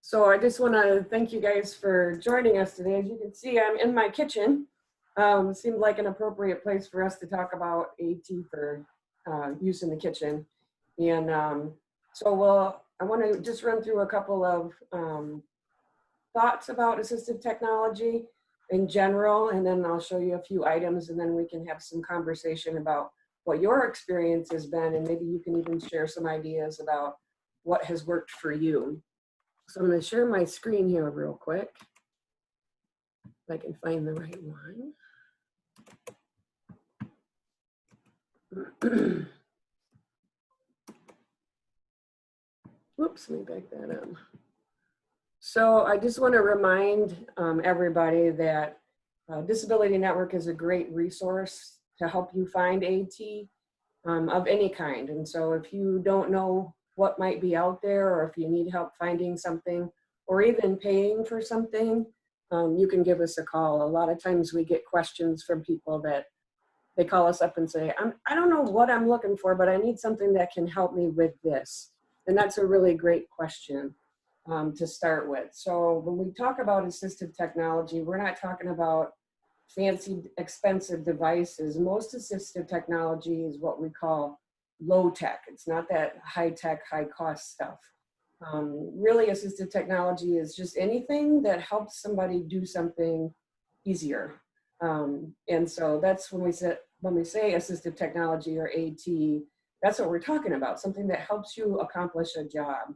So I just want to thank you guys for joining us today. As you can see, I'm in my kitchen. Seemed like an appropriate place for us to talk about AT for use in the kitchen. And I want to just run through a couple of thoughts about assistive technology in general, and then I'll show you a few items, and then we can have some conversation about what your experience has been, and maybe you can even share some ideas about what has worked for you. So I'm going to share my screen here real quick, if I can find the right one. Whoops, let me back that up. So I just want to remind everybody that Disability Network is a great resource to help you find AT of any kind. And so if you don't know what might be out there, or if you need help finding something, or even paying for something, you can give us a call. A lot of times we get questions from people that they call us up and say, I don't know what I'm looking for, but I need something that can help me with this. And that's a really great question to start with. So when we talk about assistive technology, we're not talking about fancy, expensive devices. Most assistive technology is what we call low tech. It's not that high tech, high cost stuff. Really, assistive technology is just anything that helps somebody do something easier. And so that's when we say assistive technology or AT, that's what we're talking about, something that helps you accomplish a job.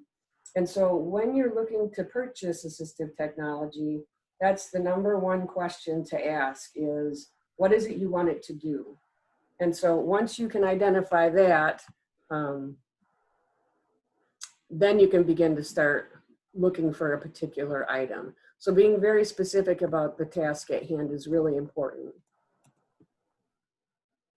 And so when you're looking to purchase assistive technology, that's the number one question to ask is, what is it you want it to do? And so once you can identify that, then you can begin to start looking for a particular item. So being very specific about the task at hand is really important.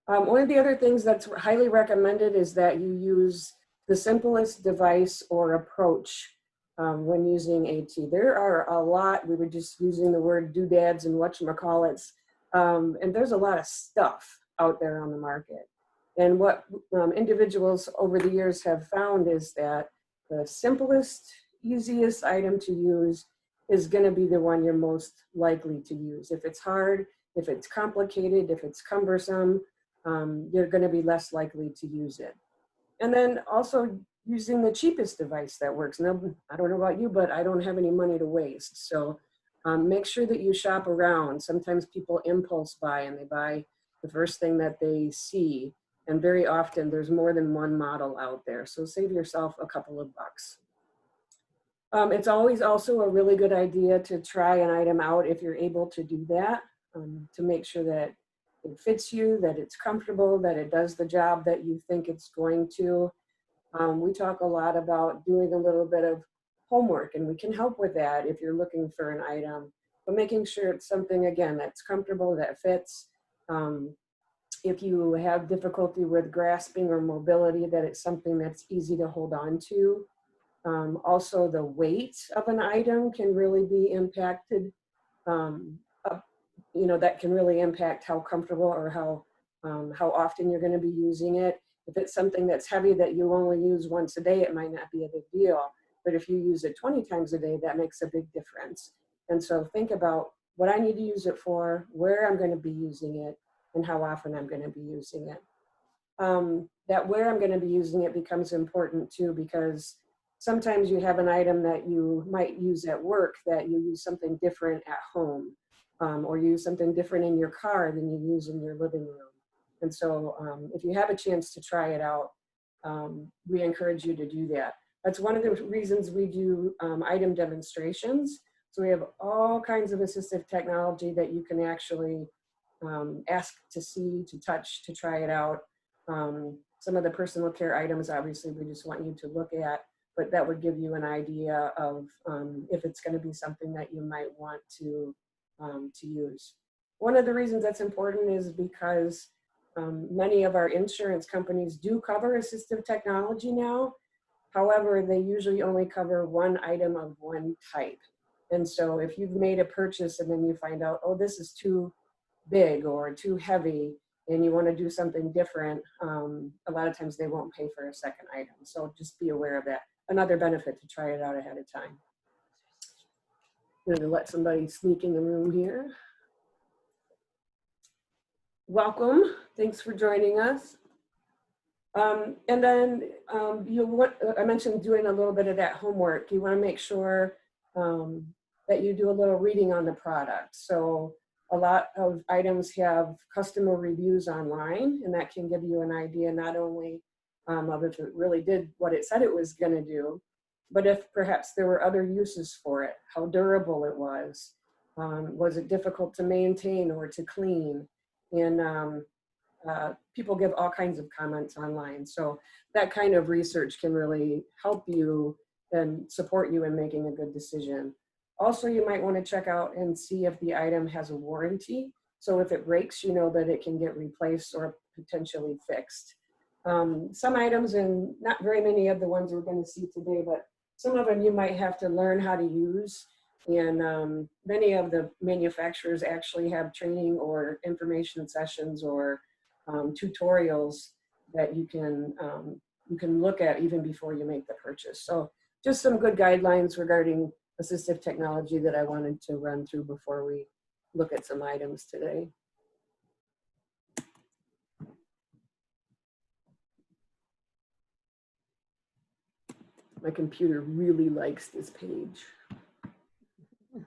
One of the other things that's highly recommended is that you use the simplest device or approach when using AT. There are a lot, we were just using the word doodads and whatchamacallits, and there's a lot of stuff out there on the market. And what individuals over the years have found is that the simplest, easiest item to use is going to be the one you're most likely to use. If it's hard, if it's complicated, if it's cumbersome, you're going to be less likely to use it. And then also using the cheapest device that works. Now, I don't know about you, but I don't have any money to waste. So make sure that you shop around. Sometimes people impulse buy and they buy the first thing that they see. And very often there's more than one model out there. So save yourself a couple of bucks. It's always also a really good idea to try an item out if you're able to do that, to make sure that it fits you, that it's comfortable, that it does the job that you think it's going to. We talk a lot about doing a little bit of homework, and we can help with that if you're looking for an item, but making sure it's something, again, that's comfortable, that fits. If you have difficulty with grasping or mobility, that it's something that's easy to hold on to. Also, the weight of an item can really be impacted. That can really impact how comfortable or how often you're going to be using it. If it's something that's heavy that you only use once a day, it might not be a big deal. But if you use it 20 times a day, that makes a big difference. And so think about what I need to use it for, where I'm going to be using it, and how often I'm going to be using it. That where I'm going to be using it becomes important too, because sometimes you have an item that you might use at work that you use something different at home, or use something different in your car than you use in your living room. And so if you have a chance to try it out, we encourage you to do that. That's one of the reasons we do item demonstrations. So we have all kinds of assistive technology that you can actually ask to see, to touch, to try it out. Some of the personal care items, obviously, we just want you to look at, but that would give you an idea of if it's going to be something that you might want to use. One of the reasons that's important is because many of our insurance companies do cover assistive technology now. However, they usually only cover one item of one type. And so if you've made a purchase and then you find out, oh, this is too big or too heavy, and you want to do something different, a lot of times they won't pay for a second item. So just be aware of that. Another benefit to try it out ahead of time. I'm gonna let somebody sneak in the room here. Welcome, thanks for joining us. And then I mentioned doing a little bit of that homework. You want to make sure that you do a little reading on the product. So a lot of items have customer reviews online, and that can give you an idea not only of if it really did what it said it was going to do, but if perhaps there were other uses for it, how durable it was it difficult to maintain or to clean, and people give all kinds of comments online. So that kind of research can really help you and support you in making a good decision. Also, you might want to check out and see if the item has a warranty. So if it breaks, you know that it can get replaced or potentially fixed. Some items, and not very many of the ones we're going to see today, but some of them you might have to learn how to use. And many of the manufacturers actually have training or information sessions or tutorials that you can look at even before you make the purchase. So just some good guidelines regarding assistive technology that I wanted to run through before we look at some items today. My computer really likes this page. I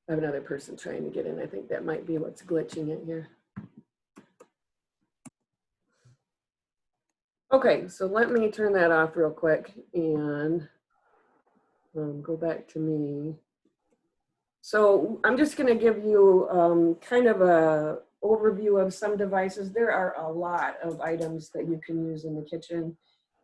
have another person trying to get in. I think that might be what's glitching it here. Okay, so let me turn that off real quick and go back to me. So I'm just going to give you kind of a overview of some devices. There are a lot of items that you can use in the kitchen,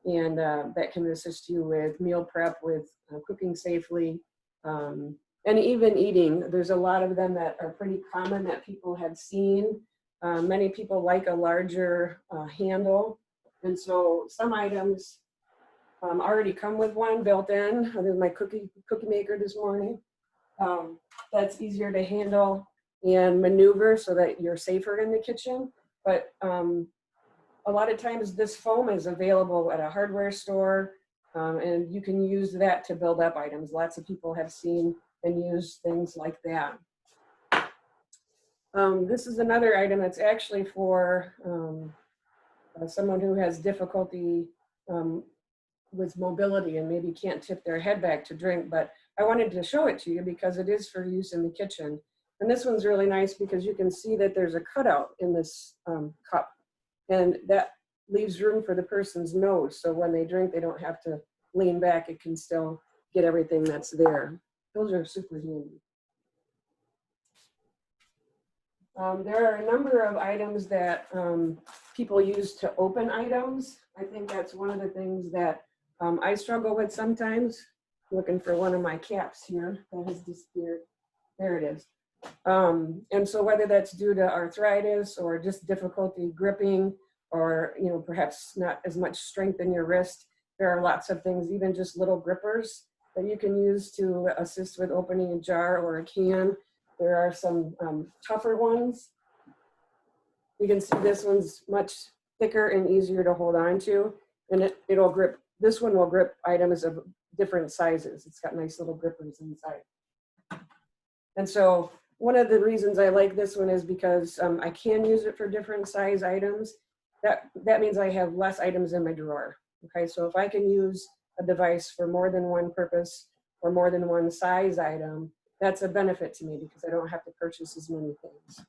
and that can assist you with meal prep, with cooking safely, and even eating. There's a lot of them that are pretty common that people have seen. Many people like a larger handle, and so some items already come with one built in. I did my cookie maker this morning. That's easier to handle and maneuver so that you're safer in the kitchen. But a lot of times this foam is available at a hardware store, and you can use that to build up items. Lots of people have seen and used things like that. This is another item that's actually for someone who has difficulty with mobility and maybe can't tip their head back to drink, but I wanted to show it to you because it is for use in the kitchen. And this one's really nice because you can see that there's a cutout in this cup, and that leaves room for the person's nose. So when they drink, they don't have to lean back. It can still get everything that's there. Those are super handy. There are a number of items that people use to open items. I think that's one of the things that I struggle with sometimes. Looking for one of my caps here that has disappeared. There it is. And so whether that's due to arthritis or just difficulty gripping, or perhaps not as much strength in your wrist, there are lots of things, even just little grippers that you can use to assist with opening a jar or a can. There are some tougher ones. You can see this one's much thicker and easier to hold on to, and it'll grip. This one will grip items of different sizes. It's got nice little grippers inside. And so one of the reasons I like this one is because I can use it for different size items. That means I have less items in my drawer. Okay, so if I can use a device for more than one purpose or more than one size item, that's a benefit to me because I don't have to purchase as many things.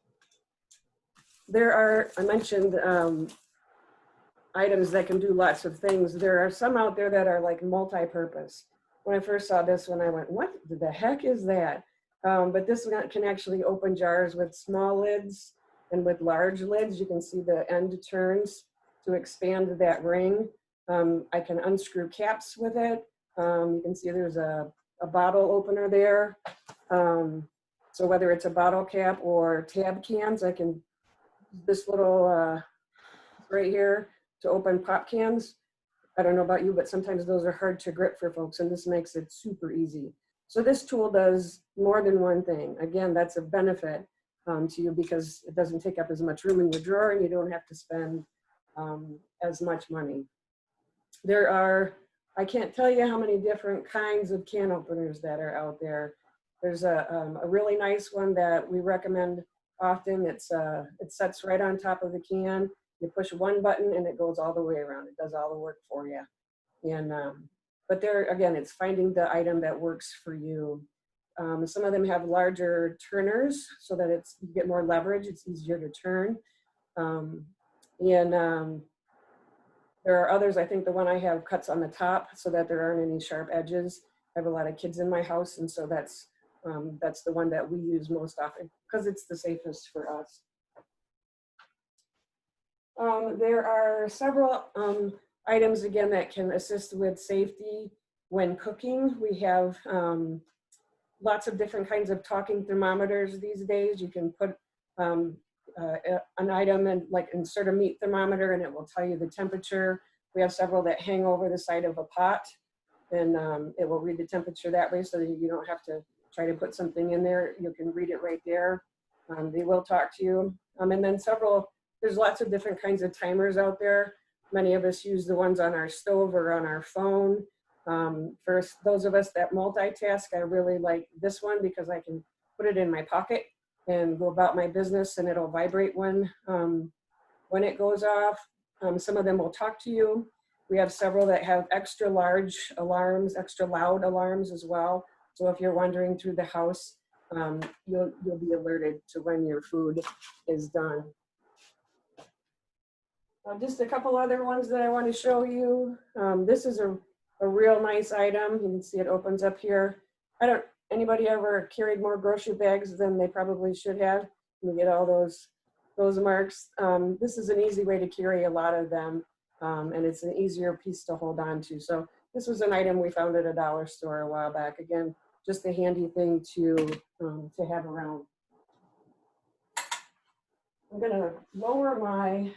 There are, I mentioned items that can do lots of things. There are some out there that are like multi-purpose. When I first saw this one, I went, what the heck is that? But this one can actually open jars with small lids and with large lids. You can see the end turns to expand that ring. I can unscrew caps with it. You can see there's a bottle opener there. So whether it's a bottle cap or tab cans, I can, this little right here to open pop cans. I don't know about you, but sometimes those are hard to grip for folks, and this makes it super easy. So this tool does more than one thing. Again, that's a benefit to you because it doesn't take up as much room in your drawer and you don't have to spend as much money. There are I can't tell you how many different kinds of can openers that are out there. There's a really nice one that we recommend often. It sets right on top of the can. You push one button and it goes all the way around. It does all the work for you. And but there again, it's finding the item that works for you. Some of them have larger turners so that you get more leverage. It's easier to turn. There are others. I think the one I have cuts on the top so that there aren't any sharp edges. I have a lot of kids in my house, and so that's the one that we use most often because it's the safest for us. There are several items again that can assist with safety when cooking. We have lots of different kinds of talking thermometers these days. You can put an item and like insert a meat thermometer and it will tell you the temperature. We have several that hang over the side of a pot and it will read the temperature that way so that you don't have to try to put something in there. You can read it right there. They will talk to you. And then there's lots of different kinds of timers out there. Many of us use the ones on our stove or on our phone. For those of us that multitask, I really like this one because I can put it in my pocket and go about my business and it'll vibrate when it goes off. Some of them will talk to you. We have several that have extra large alarms, extra loud alarms as well. So if you're wandering through the house, you'll be alerted to when your food is done. Just a couple other ones that I want to show you. This is a real nice item. You can see it opens up here. Anybody ever carried more grocery bags than they probably should have? You get all those marks. This is an easy way to carry a lot of them, and it's an easier piece to hold on to. So this was an item we found at a dollar store a while back. Again, just a handy thing to have around. I'm gonna lower my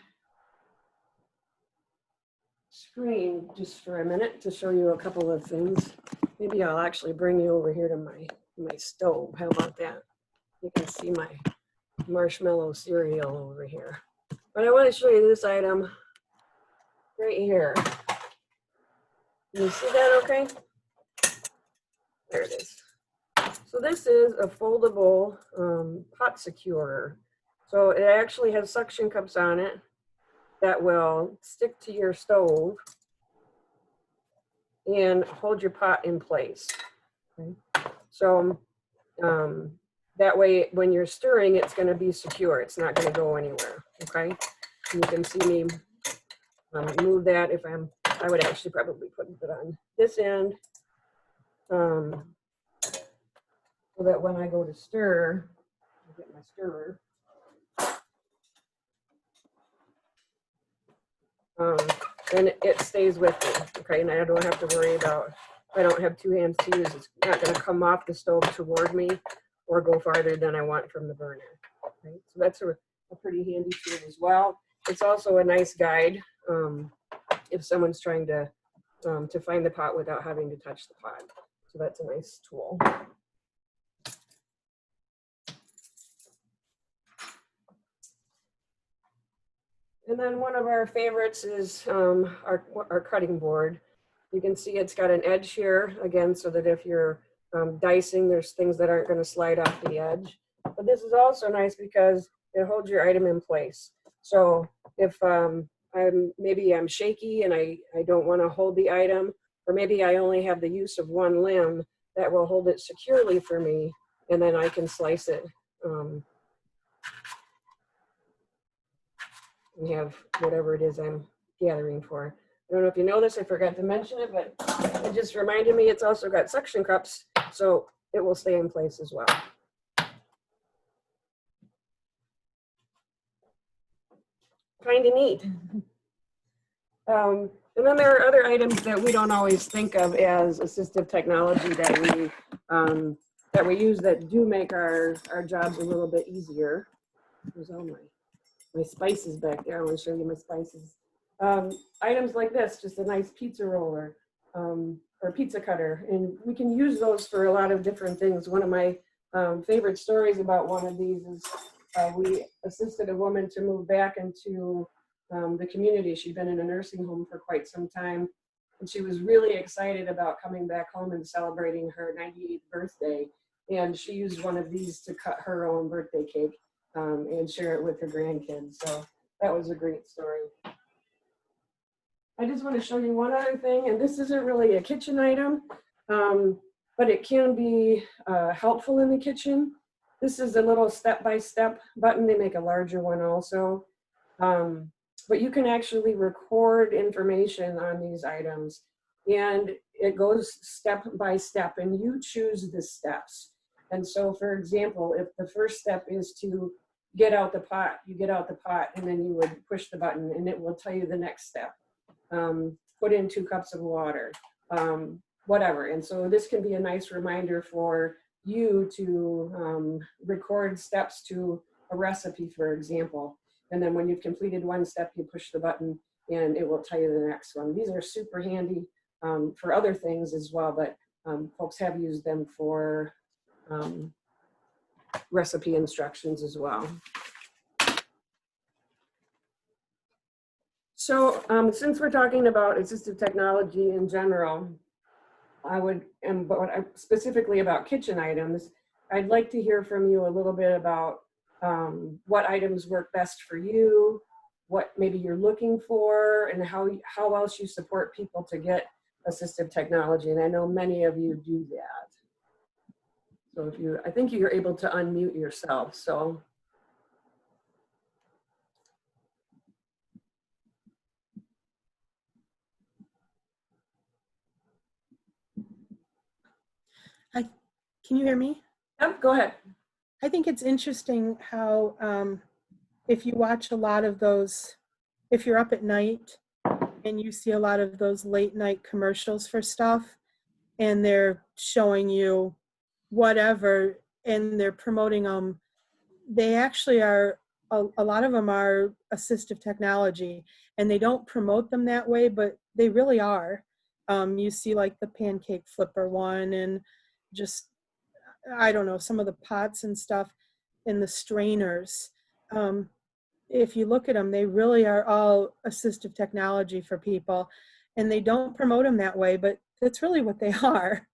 screen just for a minute to show you a couple of things. Maybe I'll actually bring you over here to my stove. How about that? You can see my marshmallow cereal over here. But I want to show you this item right here. Can you see that okay? There it is. So this is a foldable pot securer. So it actually has suction cups on it that will stick to your stove and hold your pot in place. Okay. So that way when you're stirring, it's going to be secure. It's not going to go anywhere. Okay. You can see me move that if I would actually probably put it on this end so that when I go to stir, I'll get my stirrer. And it stays with me, okay? And I don't have to worry about, if I don't have two hands to use, it's not gonna come off the stove toward me or go farther than I want from the burner, okay? So that's a pretty handy tool as well. It's also a nice guide if someone's trying to find the pot without having to touch the pot. So that's a nice tool. And then one of our favorites is our cutting board. You can see it's got an edge here, again, so that if you're dicing, there's things that aren't going to slide off the edge. But this is also nice because it holds your item in place. So if maybe I'm shaky and I don't want to hold the item, or maybe I only have the use of one limb, that will hold it securely for me, and then I can slice it and have whatever it is I'm gathering for. I don't know if you know this, I forgot to mention it, but it just reminded me it's also got suction cups, so it will stay in place as well. Kind of neat. And then there are other items that we don't always think of as assistive technology that we use that do make our jobs a little bit easier. There's all my spices back there. I want to show you my spices. Items like this, just a nice pizza roller or pizza cutter. And we can use those for a lot of different things. One of my favorite stories about one of these is we assisted a woman to move back into the community. She'd been in a nursing home for quite some time. and she was really excited about coming back home and celebrating her 98th birthday. And she used one of these to cut her own birthday cake and share it with her grandkids. So that was a great story. I just want to show you one other thing, and this isn't really a kitchen item, but it can be helpful in the kitchen. This is a little step-by-step button. They make a larger one also. But you can actually record information on these items, and it goes step by step, and you choose the steps. And so, for example, if the first step is to get out the pot, you get out the pot, and then you would push the button, and it will tell you the next step. Put in 2 cups of water, whatever. And so this can be a nice reminder for you to record steps to a recipe, for example. And then when you've completed one step, you push the button and it will tell you the next one. These are super handy for other things as well, but folks have used them for recipe instructions as well. So since we're talking about assistive technology in general, specifically about kitchen items, I'd like to hear from you a little bit about what items work best for you, what maybe you're looking for, and how else you support people to get assistive technology. And I know many of you do that. So I think you're able to unmute yourself, so. Can you hear me? Yep, go ahead. I think it's interesting how if you watch a lot of those, if you're up at night and you see a lot of those late night commercials for stuff and they're showing you whatever and they're promoting them, they actually are, a lot of them are assistive technology, and they don't promote them that way, but they really are. You see like the pancake flipper one, and just, I don't know, some of the pots and stuff and the strainers. If you look at them, they really are all assistive technology for people, and they don't promote them that way, but that's really what they are.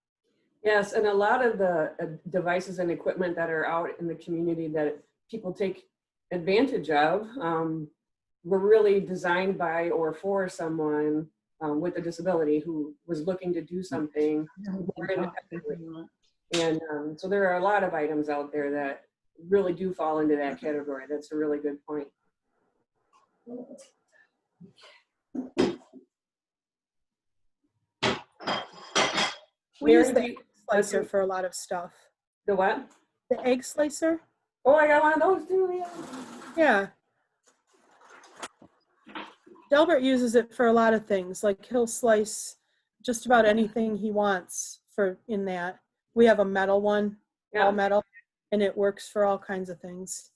Yes, and a lot of the devices and equipment that are out in the community that people take advantage of were really designed by or for someone with a disability who was looking to do something more independently. And so there are a lot of items out there that really do fall into that category. That's a really good point. We use the egg slicer for a lot of stuff. The what? The egg slicer. Oh, I got one of those too. Yeah. Delbert uses it for a lot of things. Like he'll slice just about anything he wants in that. We have a metal one, all metal, and it works for all kinds of things.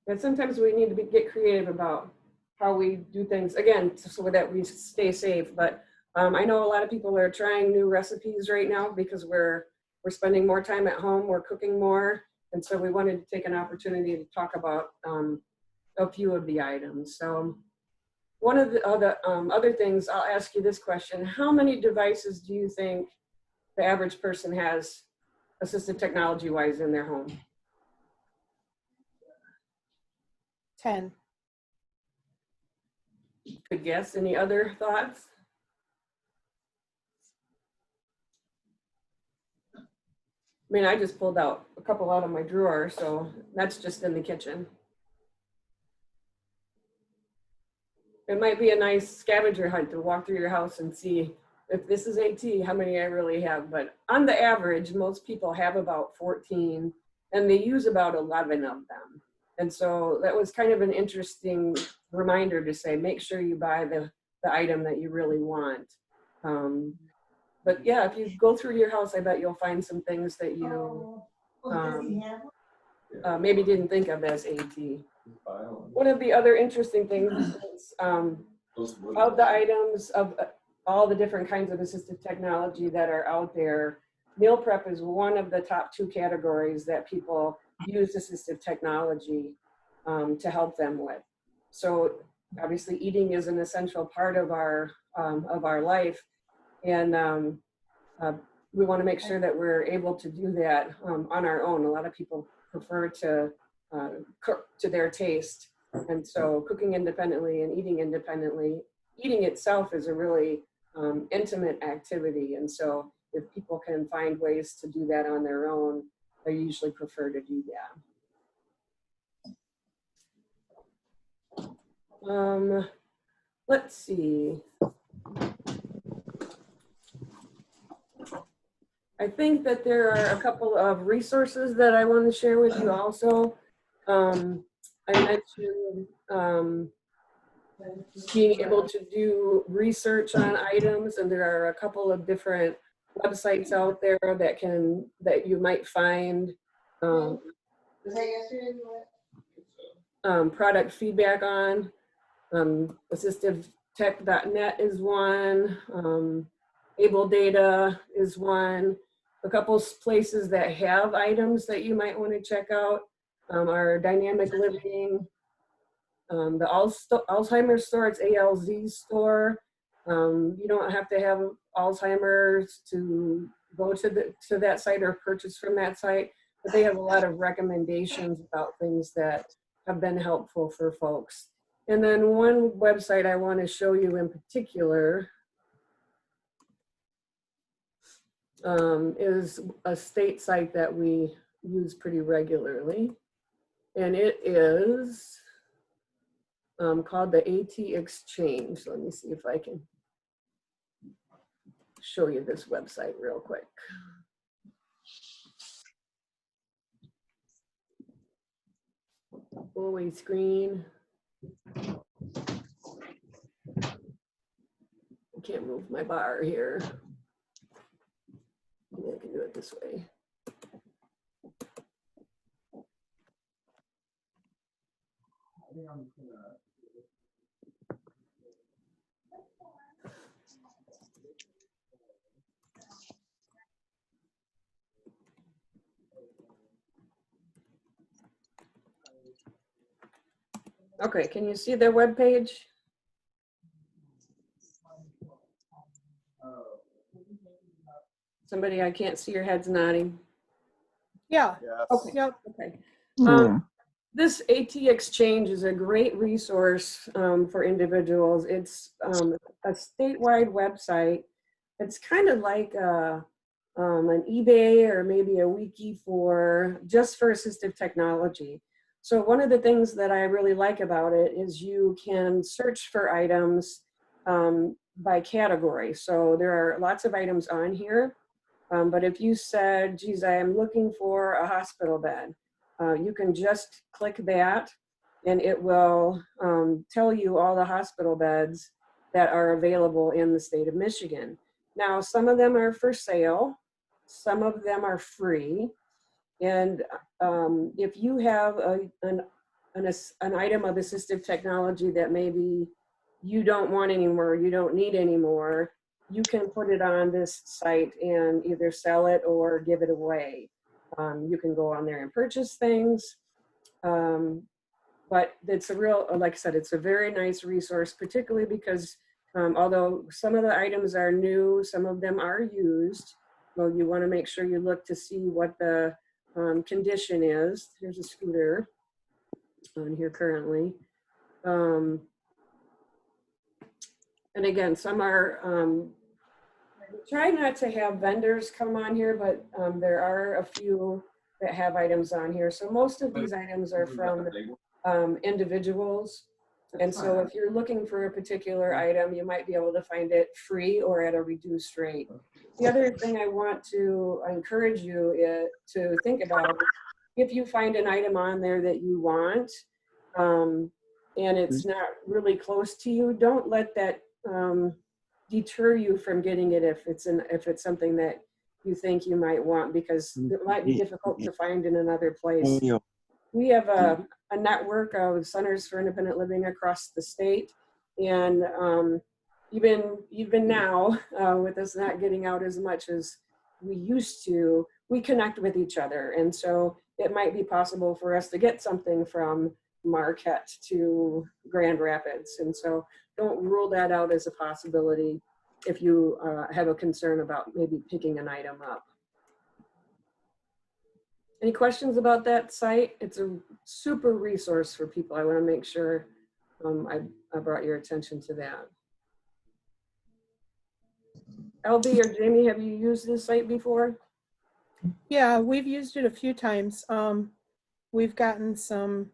And sometimes we need to get creative about how we do things, again, so that we stay safe. But I know a lot of people are trying new recipes right now because we're spending more time at home, we're cooking more. And so we wanted to take an opportunity to talk about a few of the items. So one of the other things, I'll ask you this question. How many devices do you think the average person has assistive technology-wise in their home? 10. Good guess. Any other thoughts? I mean, I just pulled out a couple out of my drawer, so that's just in the kitchen. It might be a nice scavenger hunt to walk through your house and see if this is AT, how many I really have. But on the average, most people have about 14, and they use about 11 of them. And so that was kind of an interesting reminder to say, make sure you buy the item that you really want. But yeah, if you go through your house, I bet you'll find some things that you maybe didn't think of as AT. One of the other interesting things is of the items of all the different kinds of assistive technology that are out there, meal prep is one of the top 2 categories that people use assistive technology to help them with. So obviously eating is an essential part of our life. And we want to make sure that we're able to do that on our own. A lot of people prefer to cook to their taste. And so cooking independently and eating independently, eating itself is a really intimate activity. And so if people can find ways to do that on their own, they usually prefer to do that. Let's see. I think that there are a couple of resources that I want to share with you also. I mentioned being able to do research on items, and there are a couple of different websites out there that you might find product feedback on. AssistiveTech.net is one. Able Data is one. A couple places that have items that you might want to check out are Dynamic Living, the Alzheimer's store. It's ALZ store. You don't have to have Alzheimer's to go to that site or purchase from that site, but they have a lot of recommendations about things that have been helpful for folks. And then one website I want to show you in particular is a state site that we use pretty regularly. And it is called the AT Exchange. Let me see if I can show you this website real quick. Full away screen. I can't move my bar here. Maybe I can do it this way. Okay, can you see their webpage? Somebody, I can't see your heads nodding. Yeah. Yes. Okay. Yep. Okay. Yeah. This AT Exchange is a great resource for individuals. It's a statewide website. It's kind of like an eBay or maybe a wiki just for assistive technology. So one of the things that I really like about it is you can search for items by category. So there are lots of items on here. But if you said, geez, I am looking for a hospital bed, you can just click that and it will tell you all the hospital beds that are available in the state of Michigan. Now, some of them are for sale, some of them are free. And if you have an item of assistive technology that maybe you don't want anymore, you don't need anymore, you can put it on this site and either sell it or give it away. You can go on there and purchase things. But it's a real, like I said, it's a very nice resource, particularly because although some of the items are new, some of them are used. Well, you want to make sure you look to see what the condition is. Here's a scooter on here currently. And again, some are, try not to have vendors come on here, but there are a few that have items on here. So most of these items are from individuals. And so if you're looking for a particular item, you might be able to find it free or at a reduced rate. The other thing I want to encourage you to think about, if you find an item on there that you want, and it's not really close to you, don't let that deter you from getting it if it's something that you think you might want, because it might be difficult to find in another place. We have a network of centers for independent living across the state, and even now, with us not getting out as much as we used to, we connect with each other, and so it might be possible for us to get something from Marquette to Grand Rapids. And so don't rule that out as a possibility if you have a concern about maybe picking an item up. Any questions about that site? It's a super resource for people. I want to make sure I brought your attention to that. LB or Jamie, have you used this site before? Yeah, we've used it a few times. We've gotten some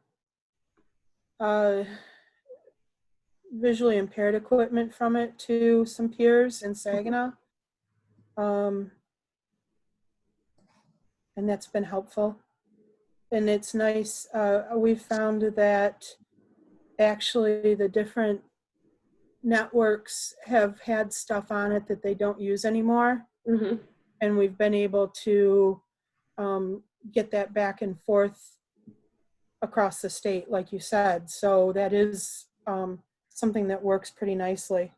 visually impaired equipment from it to some peers in Saginaw. And that's been helpful. And it's nice. We've found that actually the different networks have had stuff on it that they don't use anymore. Mm-hmm. And we've been able to get that back and forth across the state, like you said. So that is something that works pretty nicely.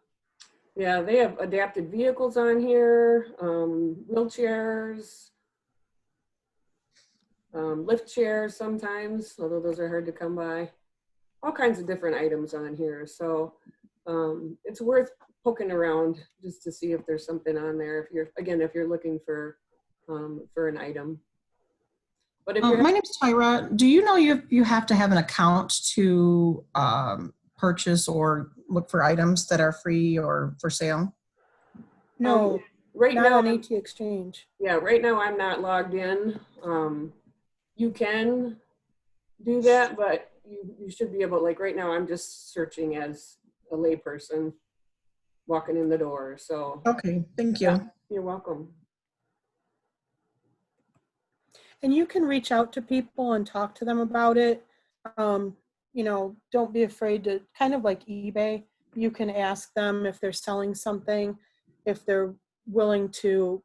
Yeah, they have adapted vehicles on here, wheelchairs, lift chairs sometimes, although those are hard to come by. All kinds of different items on here. So it's worth poking around just to see if there's something on there. If you're looking for an item. But if my name's Tyra. Do you know you have to have an account to purchase or look for items that are free or for sale? No, right not now on AT Exchange. Yeah, right now I'm not logged in. You can do that, but you should be able, like right now I'm just searching as a layperson walking in the door. So Okay, thank you. yeah, you're welcome. And you can reach out to people and talk to them about it. You know, don't be afraid to, kind of like eBay, you can ask them if they're selling something, if they're willing to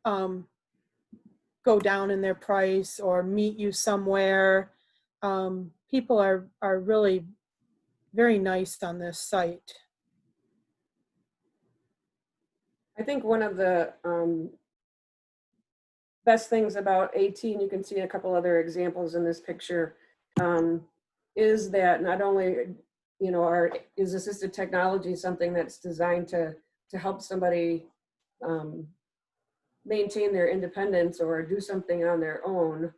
go down in their price or meet you somewhere. People are really very nice on this site. I think one of the best things about AT, and you can see a couple other examples in this picture, is that not only, you know, is assistive technology something that's designed to help somebody maintain their independence or do something on their own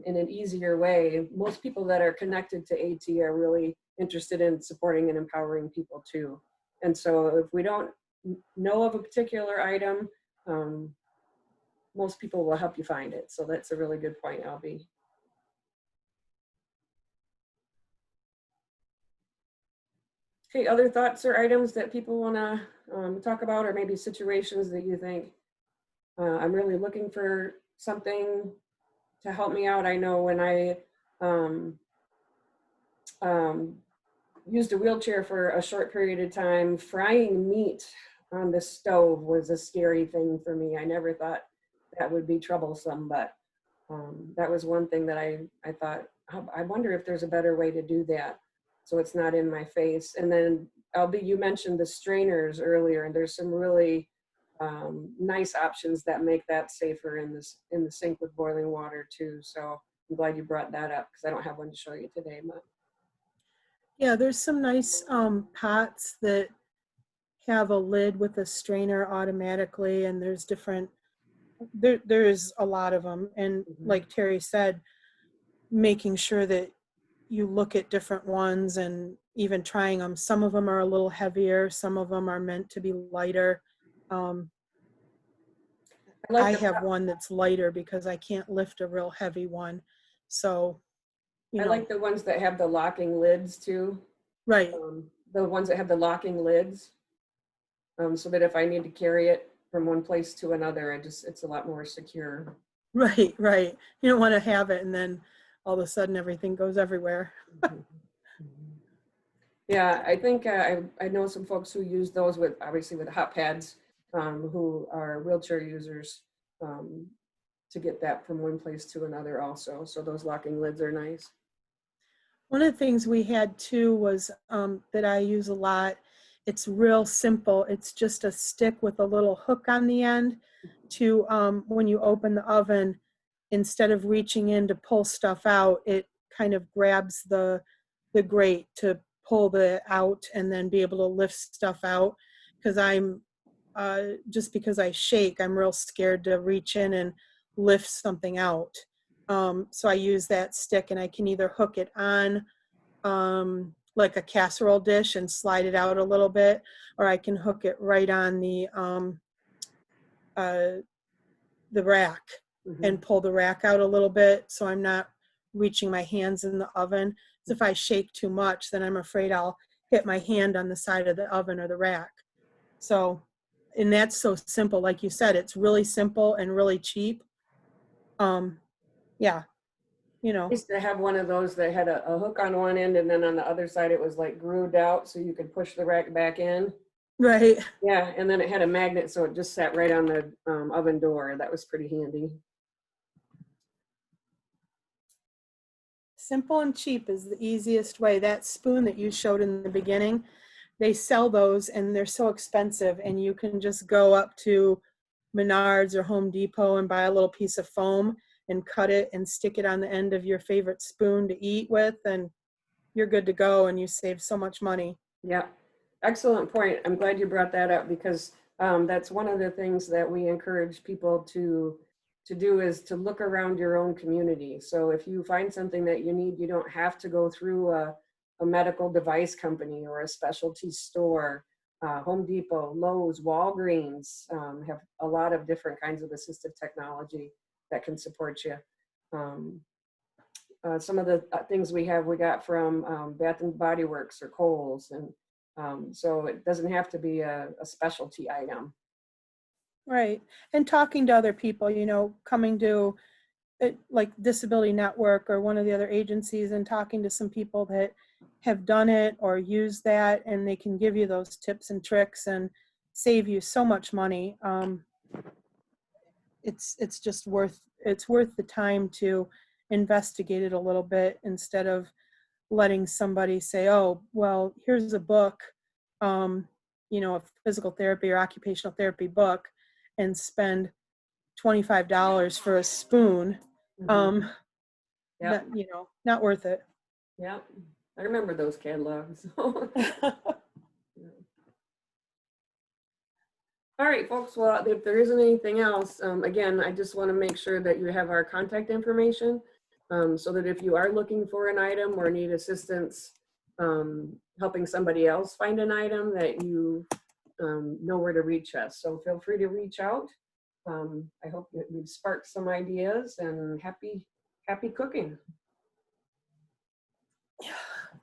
in an easier way. Most people that are connected to AT are really interested in supporting and empowering people too. And so if we don't know of a particular item, most people will help you find it. So that's a really good point, Albie. Okay, other thoughts or items that people want to talk about, or maybe situations that you think, I'm really looking for something to help me out. I know when I used a wheelchair for a short period of time, frying meat on the stove was a scary thing for me. I never thought that would be troublesome, but that was one thing that I thought, I wonder if there's a better way to do that so it's not in my face. And then Albie, you mentioned the strainers earlier, and there's some really nice options that make that safer in the sink with boiling water too. So I'm glad you brought that up because I don't have one to show you today. But Yeah, there's some nice pots that have a lid with a strainer automatically, and there's different, there's a lot of them. And like Terry said, making sure that you look at different ones and even trying them. Some of them are a little heavier, some of them are meant to be lighter. I have one that's lighter because I can't lift a real heavy one. So, you know. I like the ones that have the locking lids too. Right. The ones that have the locking lids, so that if I need to carry it from one place to another, it's a lot more secure. Right, right. You don't want to have it and then all of a sudden everything goes everywhere. Yeah, I think I know some folks who use those obviously with hot pads, who are wheelchair users, to get that from one place to another also. So those locking lids are nice. One of the things we had too was that I use a lot. It's real simple. It's just a stick with a little hook on the end to, when you open the oven, instead of reaching in to pull stuff out, it kind of grabs the grate to pull the out and then be able to lift stuff out. Because I'm just because I shake, I'm real scared to reach in and lift something out. So I use that stick, and I can either hook it on like a casserole dish and slide it out a little bit, or I can hook it right on the rack and pull the rack out a little bit, so I'm not reaching my hands in the oven. So if I shake too much, then I'm afraid I'll hit my hand on the side of the oven or the rack. So, and that's so simple. Like you said, it's really simple and really cheap. Yeah, you I know. used to have one of those that had a hook on one end, and then on the other side it was like grooved out so you could push the rack back in. Right. Yeah, and then it had a magnet, so it just sat right on the oven door. That was pretty handy. Simple and cheap is the easiest way. That spoon that you showed in the beginning, they sell those and they're so expensive, and you can just go up to Menards or Home Depot and buy a little piece of foam and cut it and stick it on the end of your favorite spoon to eat with, and you're good to go, and you save so much money. Yeah, excellent point. I'm glad you brought that up, because that's one of the things that we encourage people to do, is to look around your own community. So if you find something that you need, you don't have to go through a medical device company or a specialty store. Home Depot, Lowe's, Walgreens have a lot of different kinds of assistive technology that can support you. Some of the things we got from Bath and Body Works or Kohl's, and so it doesn't have to be a specialty item. Right. And talking to other people, you know, coming to it, like Disability Network or one of the other agencies, and talking to some people that have done it or used that, and they can give you those tips and tricks and save you so much money. It's just worth the time to investigate it a little bit, instead of letting somebody say, oh, well, here's a book, you know, a physical therapy or occupational therapy book, and spend $25 for a spoon. Yep. You know, not worth it. Yeah, I remember those catalogs. All right, folks. Well, if there isn't anything else, again, I just want to make sure that you have our contact information, so that if you are looking for an item or need assistance helping somebody else find an item, that you know where to reach us. So feel free to reach out. I hope that we've sparked some ideas, and happy cooking.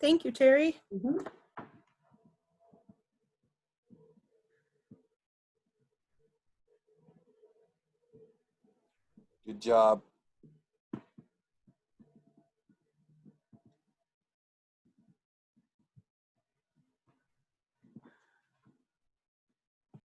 Thank you, Terry. Good job.